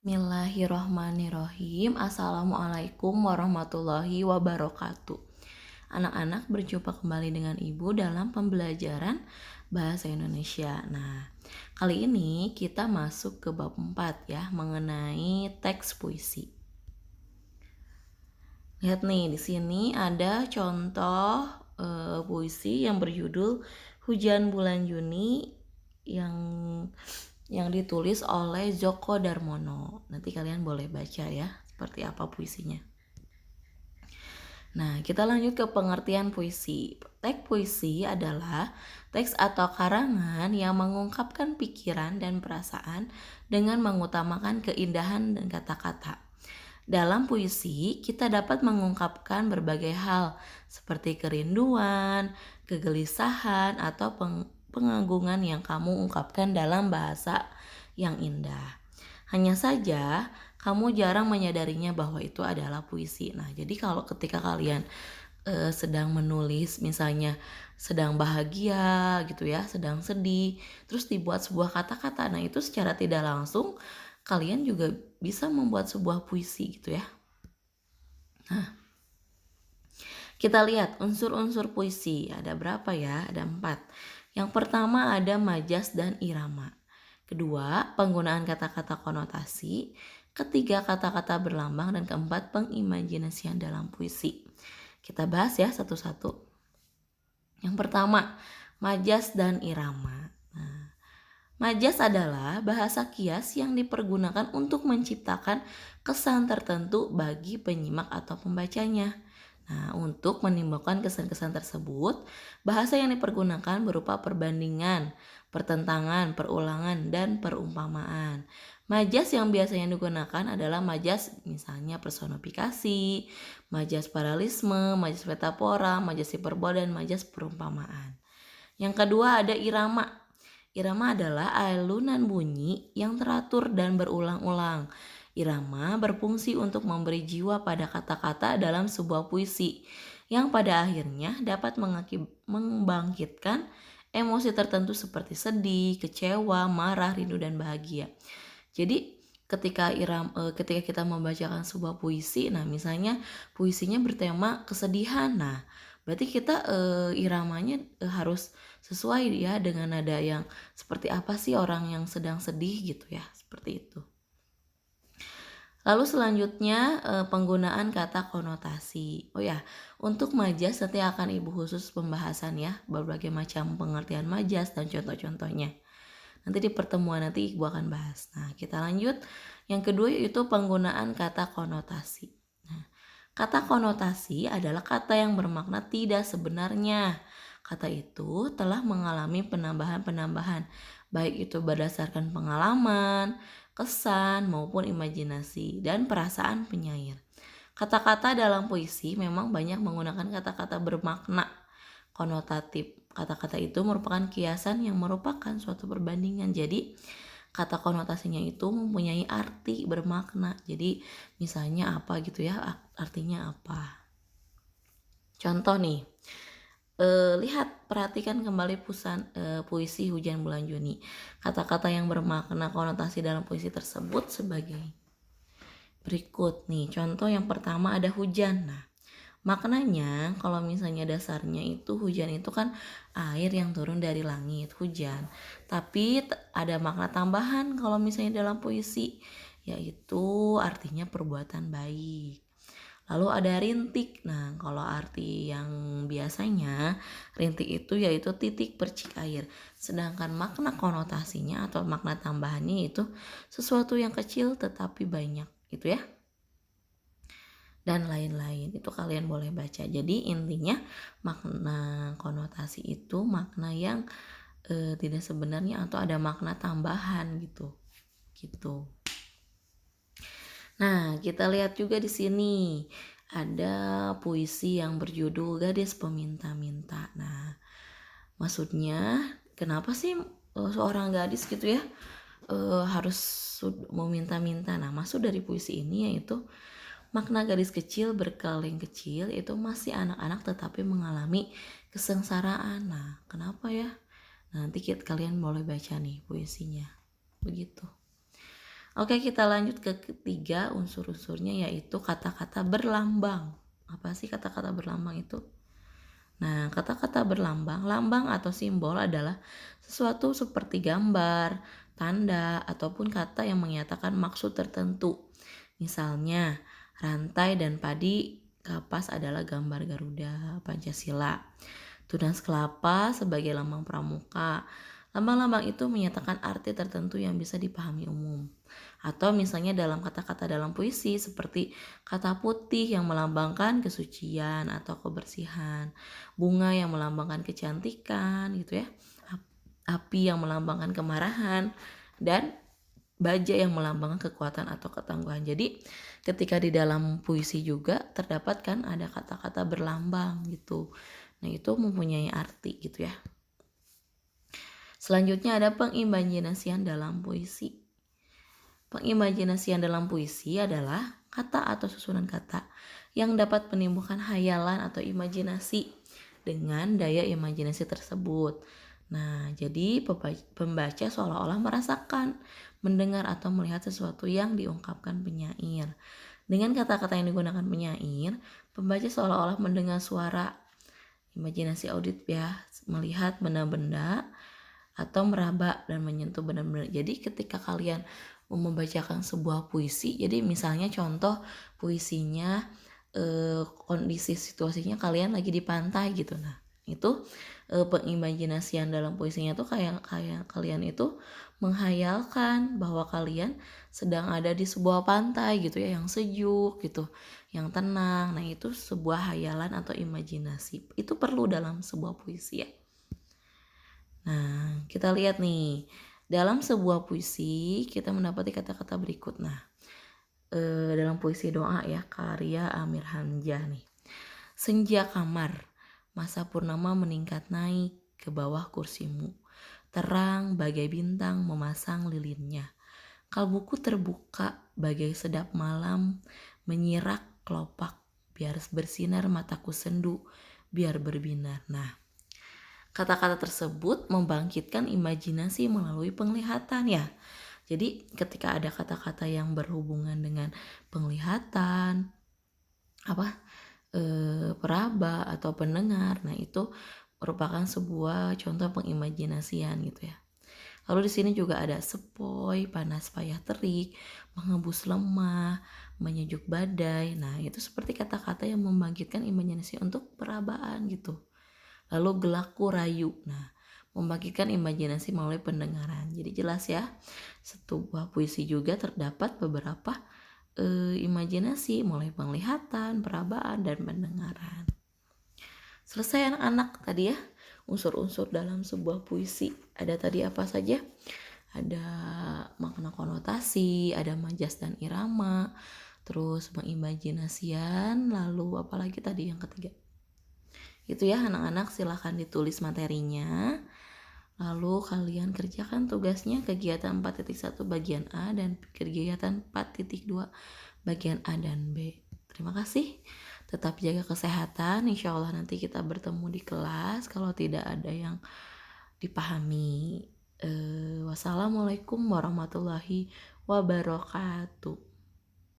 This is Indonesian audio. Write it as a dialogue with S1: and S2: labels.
S1: Bismillahirrohmanirrohim. Assalamualaikum warahmatullahi wabarakatuh. Anak-anak, berjumpa kembali dengan Ibu dalam pembelajaran Bahasa Indonesia. Nah, kali ini kita masuk ke bab 4 ya, mengenai teks puisi. Lihat nih, di sini ada contoh puisi yang berjudul Hujan Bulan Juni yang ditulis oleh Djoko Darmono. Nanti kalian boleh baca ya, seperti apa puisinya. Nah, kita lanjut ke pengertian puisi. Teks puisi adalah teks atau karangan yang mengungkapkan pikiran dan perasaan dengan mengutamakan keindahan dan kata-kata. Dalam puisi, kita dapat mengungkapkan berbagai hal seperti kerinduan, kegelisahan, atau pengagungan yang kamu ungkapkan dalam bahasa yang indah. Hanya saja, kamu jarang menyadarinya bahwa itu adalah puisi. Nah, jadi kalau ketika kalian sedang menulis, misalnya sedang bahagia gitu ya, sedang sedih, terus dibuat sebuah kata-kata, nah itu secara tidak langsung kalian juga bisa membuat sebuah puisi gitu ya. Nah, kita lihat unsur-unsur puisi. Ada berapa ya? Ada 4. Yang pertama ada majas dan irama. Kedua, penggunaan kata-kata konotasi. Ketiga, kata-kata berlambang. Dan keempat, pengimajinasian dalam puisi. Kita bahas ya satu-satu. Yang pertama, majas dan irama. Majas adalah bahasa kias yang dipergunakan untuk menciptakan kesan tertentu bagi penyimak atau pembacanya. Nah, untuk menimbulkan kesan-kesan tersebut, bahasa yang dipergunakan berupa perbandingan, pertentangan, perulangan, dan perumpamaan. Majas yang biasanya digunakan adalah majas misalnya personifikasi, majas paralisme, majas metafora, majas hiperbola, dan majas perumpamaan. Yang kedua ada irama. Irama adalah alunan bunyi yang teratur dan berulang-ulang. Irama berfungsi untuk memberi jiwa pada kata-kata dalam sebuah puisi, yang pada akhirnya dapat membangkitkan emosi tertentu seperti sedih, kecewa, marah, rindu, dan bahagia. Jadi ketika kita membacakan sebuah puisi, nah misalnya puisinya bertema kesedihan, nah berarti kita iramanya harus sesuai ya dengan nada yang seperti apa sih orang yang sedang sedih gitu ya, seperti itu. Lalu selanjutnya penggunaan kata konotasi. Oh ya, untuk majas nanti akan Ibu khusus pembahasan ya, berbagai macam pengertian majas dan contoh-contohnya. Nanti di pertemuan nanti Ibu akan bahas. Nah, kita lanjut. Yang kedua yaitu penggunaan kata konotasi. Nah, kata konotasi adalah kata yang bermakna tidak sebenarnya. Kata itu telah mengalami penambahan-penambahan, baik itu berdasarkan pengalaman, kesan, maupun imajinasi dan perasaan penyair. Kata-kata dalam puisi memang banyak menggunakan kata-kata bermakna konotatif. Kata-kata itu merupakan kiasan yang merupakan suatu perbandingan. Jadi kata konotasinya itu mempunyai arti bermakna. Jadi misalnya apa gitu ya, artinya apa. Contoh nih, lihat, perhatikan kembali puisi Hujan Bulan Juni. Kata-kata yang bermakna konotasi dalam puisi tersebut sebagai berikut nih. Contoh yang pertama ada hujan. Nah, maknanya kalau misalnya dasarnya itu hujan itu kan air yang turun dari langit, hujan. Tapi ada makna tambahan kalau misalnya dalam puisi, yaitu artinya perbuatan baik. Lalu ada rintik. Nah, kalau arti yang biasanya rintik itu yaitu titik percik air. Sedangkan makna konotasinya atau makna tambahannya itu sesuatu yang kecil tetapi banyak, gitu ya. Dan lain-lain, itu kalian boleh baca. Jadi intinya makna konotasi itu makna yang tidak sebenarnya atau ada makna tambahan gitu. Nah, kita lihat juga di sini ada puisi yang berjudul Gadis Peminta-Minta. Nah, maksudnya kenapa sih seorang gadis gitu ya harus meminta-minta? Nah, maksud dari puisi ini yaitu makna gadis kecil berkaleng kecil itu masih anak-anak tetapi mengalami kesengsaraan. Nah, kenapa ya? Nanti kalian boleh baca nih puisinya. Begitu. Oke, kita lanjut ke ketiga unsur-unsurnya, yaitu kata-kata berlambang. Apa sih kata-kata berlambang itu? Nah, kata-kata berlambang, lambang atau simbol adalah sesuatu seperti gambar, tanda, ataupun kata yang menyatakan maksud tertentu. Misalnya, rantai dan padi kapas adalah gambar Garuda Pancasila. Tunas kelapa sebagai lambang pramuka. Lambang-lambang itu menyatakan arti tertentu yang bisa dipahami umum. Atau misalnya dalam kata-kata dalam puisi seperti kata putih yang melambangkan kesucian atau kebersihan, bunga yang melambangkan kecantikan gitu ya, api yang melambangkan kemarahan, dan baja yang melambangkan kekuatan atau ketangguhan. Jadi ketika di dalam puisi juga terdapat kan ada kata-kata berlambang gitu. Nah, itu mempunyai arti gitu ya. Selanjutnya ada pengimajinasian dalam puisi. Pengimajinasian dalam puisi adalah kata atau susunan kata yang dapat menimbulkan hayalan atau imajinasi dengan daya imajinasi tersebut. Nah, jadi pembaca seolah-olah merasakan, mendengar atau melihat sesuatu yang diungkapkan penyair. Dengan kata-kata yang digunakan penyair, pembaca seolah-olah mendengar suara, imajinasi audit ya, melihat benda-benda atau meraba dan menyentuh benda-benda. Jadi ketika kalian membacakan sebuah puisi, jadi misalnya contoh puisinya kondisi situasinya kalian lagi di pantai gitu. Nah, itu pengimajinasian dalam puisinya tuh kayak kalian itu menghayalkan bahwa kalian sedang ada di sebuah pantai gitu ya, yang sejuk gitu, yang tenang. Nah, itu sebuah hayalan atau imajinasi. Itu perlu dalam sebuah puisi ya. Nah, kita lihat nih, dalam sebuah puisi kita mendapati kata-kata berikut. Nah, dalam puisi doa ya, karya Amir Hamzah nih. Senja kamar, masa purnama meningkat naik ke bawah kursimu. Terang bagai bintang memasang lilinnya. Kalbuku terbuka bagai sedap malam, menyirak kelopak, biar bersinar mataku sendu, biar berbinar. Nah, kata-kata tersebut membangkitkan imajinasi melalui penglihatan ya. Jadi ketika ada kata-kata yang berhubungan dengan penglihatan, peraba atau pendengar, nah itu merupakan sebuah contoh pengimajinasian gitu ya. Lalu di sini juga ada sepoi, panas payah terik, mengebus lemah, menyejuk badai. Nah itu seperti kata-kata yang membangkitkan imajinasi untuk perabaan gitu. Lalu gelaku rayu. Nah, membagikan imajinasi melalui pendengaran. Jadi jelas ya, sebuah puisi juga terdapat beberapa imajinasi mulai penglihatan, perabaan, dan pendengaran. Selesai anak-anak tadi ya, unsur-unsur dalam sebuah puisi. Ada tadi apa saja? Ada makna konotasi, ada majas dan irama, terus pengimajinasian, lalu apalagi tadi yang ketiga? Itu ya anak-anak, silahkan ditulis materinya. Lalu kalian kerjakan tugasnya kegiatan 4.1 bagian A dan kegiatan 4.2 bagian A dan B. Terima kasih. Tetap jaga kesehatan. Insya Allah nanti kita bertemu di kelas kalau tidak ada yang dipahami. Wassalamualaikum warahmatullahi wabarakatuh.